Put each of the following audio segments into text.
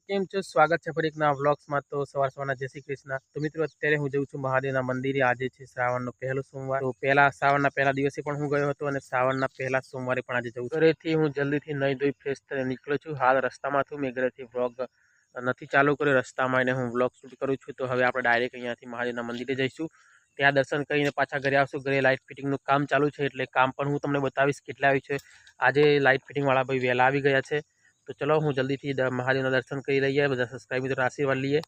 કેમ છો? સ્વાગત છે ફરી એક નવા વ્લોગ્સમાં। તો સવારના જય શ્રી કૃષ્ણ। તો મિત્રો અત્યારે હું જઉં છું મહાદેવના મંદિરે। આજે છે શ્રાવણનો પહેલો સોમવાર। તો શ્રાવણના પહેલા દિવસે પણ હું ગયો હતો અને શ્રાવણના પહેલા સોમવારે પણ આજે જઉં છું। ઘરેથી હું જલ્દીથી નહીં ધોઈ ફ્રેશ થઈને નીકળ્યો છું। હાલ રસ્તામાં છું, મેં ઘરેથી વ્લોગ નથી ચાલુ કર્યો, રસ્તામાં આવીને હું વ્લોગ શૂટ કરું છું। તો હવે આપણે ડાયરેક્ટ અહીંયાથી મહાદેવના મંદિરે જઈશું। ત્યાં દર્શન કરીને પાછા ઘરે આવશું। ઘરે લાઇટ ફિટિંગનું કામ ચાલુ છે, એટલે કામ પણ હું તમને બતાવીશ કેટલા આવ્યું છે। આજે લાઇટ ફિટિંગવાળા ભાઈ વહેલા આવી ગયા છે। तो चलो हूँ जल्दी थी महादेव दर्शन कर लीए, बधा सब्सक्राइब मित्रों आशीर्वाद लिए।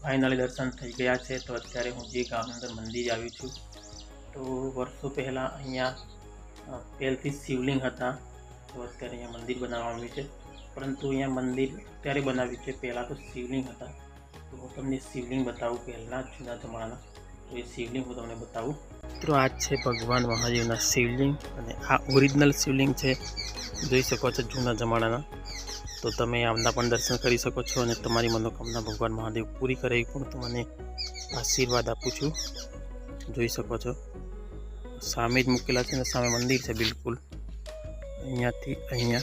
फाइनली दर्शन थी गया है। तो अत्यारे हूँ जे गाम अंदर मंदिर आव्યું છું। तो वर्षों पहला अहींया પહેલથી શિવલિંગ હતા। તો અત્યારે અહીંયા મંદિર બનાવવામાં આવ્યું છે, પરંતુ અહીંયા મંદિર ત્યારે બનાવ્યું છે, પહેલાં તો શિવલિંગ હતા। તો હું તમને શિવલિંગ બતાવું પહેલાં જૂના જમાનાના। તો એ શિવલિંગ હું તમને બતાવું। મિત્રો આ છે ભગવાન મહાદેવના શિવલિંગ, અને આ ઓરિજિનલ શિવલિંગ છે, જોઈ શકો છો જૂના જમાનાના। તો તમે આમના પણ દર્શન કરી શકો છો, અને તમારી મનોકામના ભગવાન મહાદેવ પૂરી કરે એ પણ તમને આશીર્વાદ આપું છું। જોઈ શકો છો सामे ज मूकेला है, सामे मंदिर है बिल्कुल। अहींयाथी अहींया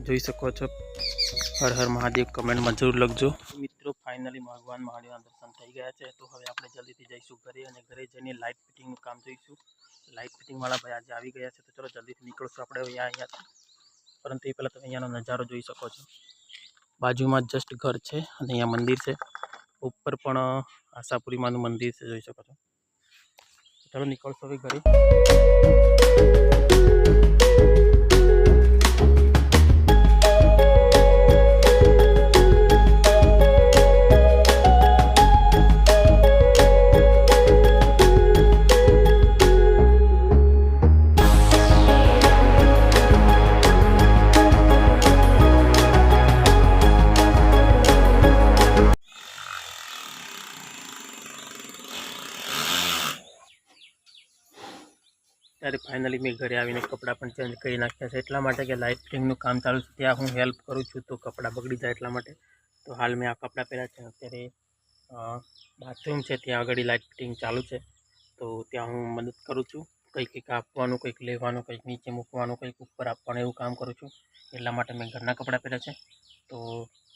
जोई सको छो। हर हर महादेव कमेंट में जरूर लखजो। मित्रों फाइनली भगवान महादेव दर्शन थी गया है। तो हवे आपणे जल्दी जईशुं घरे, अने घरे जईने लाइट फिटिंग काम जोईशुं। लाइट फिटिंग वाला भाई आज आवी गया है। तो चलो जल्दी निकळशुं आपणे अहींयाथी। परंतु ए पहेला तमे अहींयानो नजारो जोई सको छो। बाजुमां जस्ट घर है, अने अहींया मंदिर है। उपर पण आशापुरी मानुं मंदिर है, जोई सको छो। चलो निकलशो अभी घरे। ત્યારે फाइनली मैं घरे आवीने कपड़ा पण चेन्ज करी नाख्या छे, एटला माटे के लाइट फिटिंगनुं काम चालू छे, त्यां हूँ हेल्प करूँ छूँ। तो कपड़ा बगड़ी जाए एटला माटे। तो हाल मैं आ कपड़ा पहेर्या छे। अत्यारे बाथरूम छे त्यां आगळ लाइट फिटिंग चालू छे। तो त्यां हूँ मदद करूँ छूँ। कंईक आपवानुं, कंईक लेवानुं, कंईक नीचे मूकवानुं, कंईक उपर आपवानुं, एवुं काम करूँ छूँ। एटला माटे मैं घरना कपड़ा पहेर्या छे। तो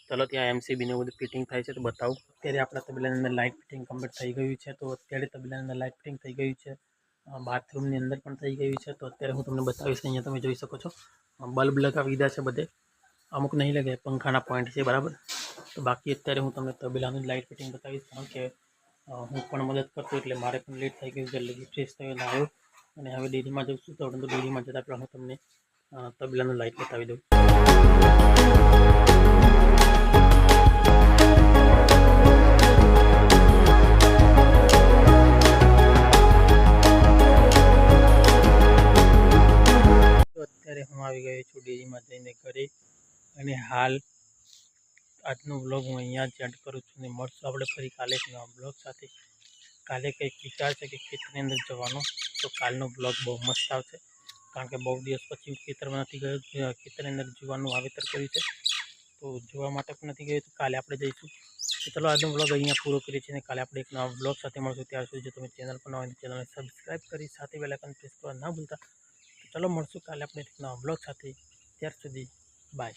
चलो त्यां एमसीबी ने बधुं फिटिंग थाय छे तो बतावुं। अत्यारे आपणा तबेलानी अंदर लाइट फिटिंग कम्प्लीट थई गयुं छे। तो अत्यारे तबेलानी अंदर लाइट फिटिंग थई गयुं छे। बाथरूमनी अंदर पण थई गयुं छे। तो अत्यारे हूँ तमने बतावीश। अहींया तमे जोई शको छो बल्ब लगावी दीधा छे बधे, अमुक नहीं लगे, पंखाना पॉइंट छे बराबर। तो बाकी अत्यारे हूँ तमने तबेलानी लाइट फिटिंग बतावीश, कारण के हूँ पण मदद करतो एटले मारे पण लेट थई गयुं। जल्दी फ्रेश थईने आव्यो अने हवे डेरीमां जउं छुं। तो डेरीमां जता पहेला हूँ तमने तबेलानी लाइट बतावी दઉં। हूँ आई गयो छूँ डेरी में जईने घरे, अने हाल आजनो ब्लॉग हूँ अहींया ज एंड करूँ छूँ। मळशुं आपणे फरी काले एक नवा ब्लॉग साथे। काले कंईक विचार छे कि खेतरनी अंदर जवानो। तो कालनो ब्लॉग बहु मस्त आवशे, कारण के बहु दिवस पछी हूँ खेतरमां नथी गयो। खेतरनी अंदर जुवारनुं वावेतर कर्युं छे, तो जोवा माटे पण नथी गयो। तो काले आपणे जईशुं। तो चलो आजनो ब्लॉग अहींया पूरो करीए छीए, काले आपणे एक नवा ब्लॉग साथे मळशुं। त्यार सुधी जो तमे चेनल पर नवा होय तो चेनलने सब्सक्राइब करी साथे बेल आइकन प्रेस करवा ना भूलता। तो चलो मळशुं काले आपणे एक नवा ब्लॉग साथे। त्यार सुधी बाय।